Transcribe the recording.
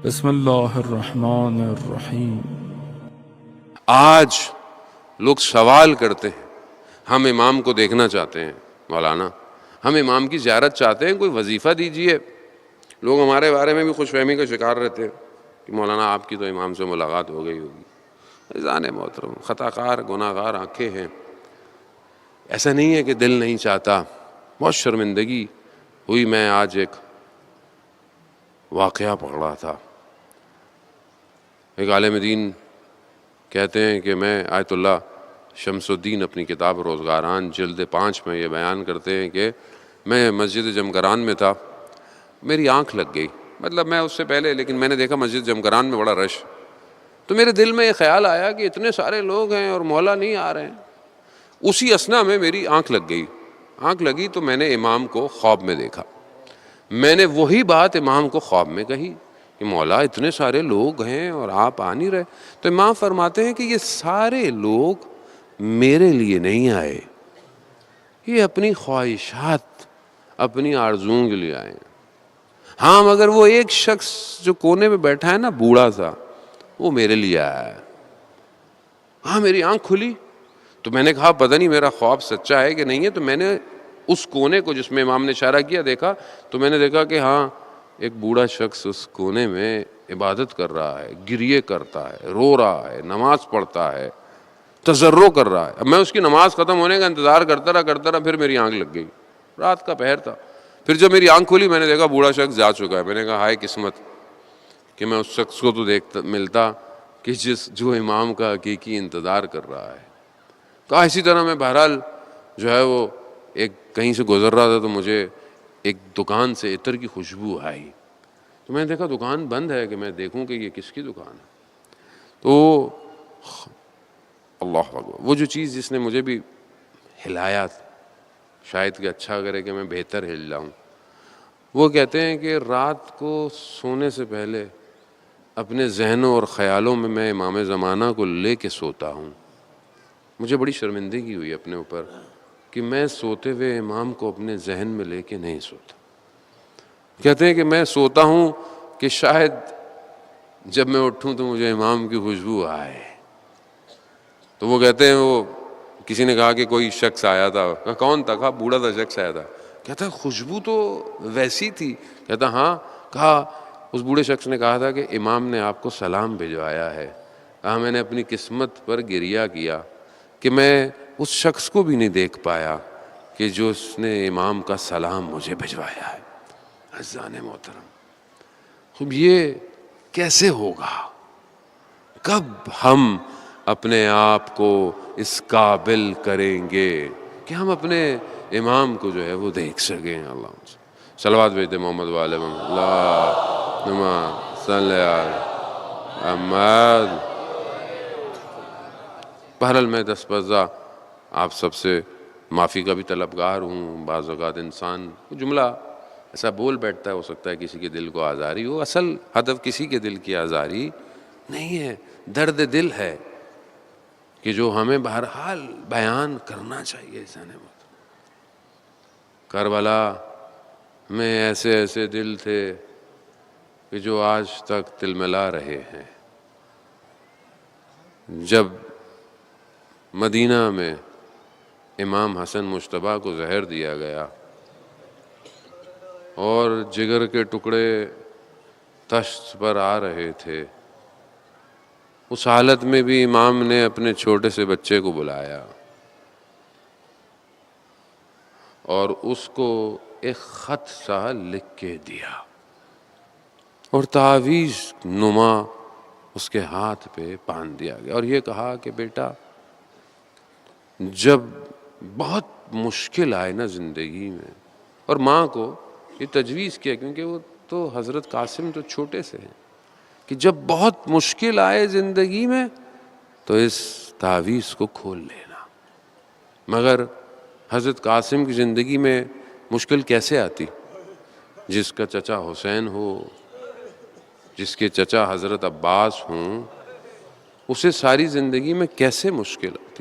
بسم اللہ الرحمن الرحیم۔ آج لوگ سوال کرتے ہیں، ہم امام کو دیکھنا چاہتے ہیں مولانا، ہم امام کی زیارت چاہتے ہیں، کوئی وظیفہ دیجئے۔ لوگ ہمارے بارے میں بھی خوش فہمی کا شکار رہتے ہیں کہ مولانا آپ کی تو امام سے ملاقات ہو گئی ہوگی۔ عزیزان محترم، خطا کار گناہ گار آنکھیں ہیں، ایسا نہیں ہے کہ دل نہیں چاہتا۔ بہت شرمندگی ہوئی، میں آج ایک واقعہ پڑھ رہا تھا۔ ایک عالم دین کہتے ہیں کہ میں آیت اللہ شمس الدین اپنی کتاب روزگاران جلد 5 میں یہ بیان کرتے ہیں کہ میں مسجد جمکران میں تھا، میری آنکھ لگ گئی، مطلب میں اس سے پہلے، لیکن میں نے دیکھا مسجد جمکران میں بڑا رش، تو میرے دل میں یہ خیال آیا کہ اتنے سارے لوگ ہیں اور مولا نہیں آ رہے ہیں۔ اسی اثنا میں میری آنکھ لگ گئی، آنکھ لگی تو میں نے امام کو خواب میں دیکھا۔ میں نے وہی بات امام کو خواب میں کہی کہ مولا اتنے سارے لوگ ہیں اور آپ آ نہیں رہے۔ تو امام فرماتے ہیں کہ یہ سارے لوگ میرے لیے نہیں آئے، یہ اپنی خواہشات، اپنی آرزوؤں کے لیے آئے ہیں۔ ہاں مگر وہ ایک شخص جو کونے میں بیٹھا ہے نا، بوڑھا سا، وہ میرے لیے آیا ہے۔ ہاں میری آنکھ کھلی تو میں نے کہا پتہ نہیں میرا خواب سچا ہے کہ نہیں ہے۔ تو میں نے اس کونے کو، جس میں امام نے اشارہ کیا، دیکھا تو میں نے دیکھا کہ ہاں ایک بوڑھا شخص اس کونے میں عبادت کر رہا ہے، گریے کرتا ہے، رو رہا ہے، نماز پڑھتا ہے، تضرع کر رہا ہے۔ اب میں اس کی نماز ختم ہونے کا انتظار کرتا رہا، پھر میری آنکھ لگ گئی۔ رات کا پہر تھا، پھر جب میری آنکھ کھلی میں نے دیکھا بوڑھا شخص جا چکا ہے۔ میں نے کہا ہائے قسمت کہ میں اس شخص کو تو ملتا کہ جو امام کا حقیقی انتظار کر رہا ہے۔ تو اسی طرح میں بہرحال جو ہے وہ ایک کہیں سے گزر رہا تھا تو مجھے ایک دکان سے عطر کی خوشبو آئی، تو میں نے دیکھا دکان بند ہے کہ میں دیکھوں کہ یہ کس کی دکان ہے۔ تو اللہ اکبر، وہ جو چیز جس نے مجھے بھی ہلایا، شاید کہ اچھا کرے کہ میں بہتر ہل جاؤں، وہ کہتے ہیں کہ رات کو سونے سے پہلے اپنے ذہنوں اور خیالوں میں میں امام زمانہ کو لے کے سوتا ہوں۔ مجھے بڑی شرمندگی ہوئی اپنے اوپر کہ میں سوتے ہوئے امام کو اپنے ذہن میں لے کے نہیں سوتا۔ کہتے ہیں کہ میں سوتا ہوں کہ شاید جب میں اٹھوں تو مجھے امام کی خوشبو آئے۔ تو وہ کہتے ہیں، وہ کسی نے کہا کہ کوئی شخص آیا تھا، کہا کون تھا؟ کہا بوڑھا تھا شخص آیا تھا۔ کہتا خوشبو تو ویسی تھی؟ کہتا ہاں۔ کہا اس بوڑھے شخص نے کہا تھا کہ امام نے آپ کو سلام بھجوایا ہے۔ کہا میں نے اپنی قسمت پر گریہ کیا کہ میں اس شخص کو بھی نہیں دیکھ پایا کہ جو اس نے امام کا سلام مجھے بھجوایا ہے۔ عزیزان محترم، خب یہ کیسے ہوگا؟ کب ہم اپنے آپ کو اس قابل کریں گے کہ ہم اپنے امام کو جو ہے وہ دیکھ سکیں؟ اللہ صلوات بھیجتے محمد والے محمد، اللہم صلی علی محمد۔ بہرحال میں دستبردہ آپ سب سے معافی کا بھی طلبگار ہوں۔ بعض اوقات انسان جملہ ایسا بول بیٹھتا ہے، ہو سکتا ہے کسی کے دل کو آزاری ہو، اصل ہدف کسی کے دل کی آزاری نہیں ہے، درد دل ہے کہ جو ہمیں بہرحال بیان کرنا چاہیے۔ کربلا میں ایسے ایسے دل تھے کہ جو آج تک تلملا رہے ہیں۔ جب مدینہ میں امام حسن مجتبیٰ کو زہر دیا گیا اور جگر کے ٹکڑے تشت پر آ رہے تھے، اس حالت میں بھی امام نے اپنے چھوٹے سے بچے کو بلایا اور اس کو ایک خط سا لکھ کے دیا اور تعویذ نما اس کے ہاتھ پہ باندھ دیا گیا، اور یہ کہا کہ بیٹا جب بہت مشکل آئے نا زندگی میں، اور ماں کو یہ تجویز کیا کیونکہ وہ تو حضرت قاسم تو چھوٹے سے ہیں، کہ جب بہت مشکل آئے زندگی میں تو اس تعویذ کو کھول لینا۔ مگر حضرت قاسم کی زندگی میں مشکل کیسے آتی؟ جس کا چچا حسین ہو، جس کے چچا حضرت عباس ہوں، اسے ساری زندگی میں کیسے مشکل آتی؟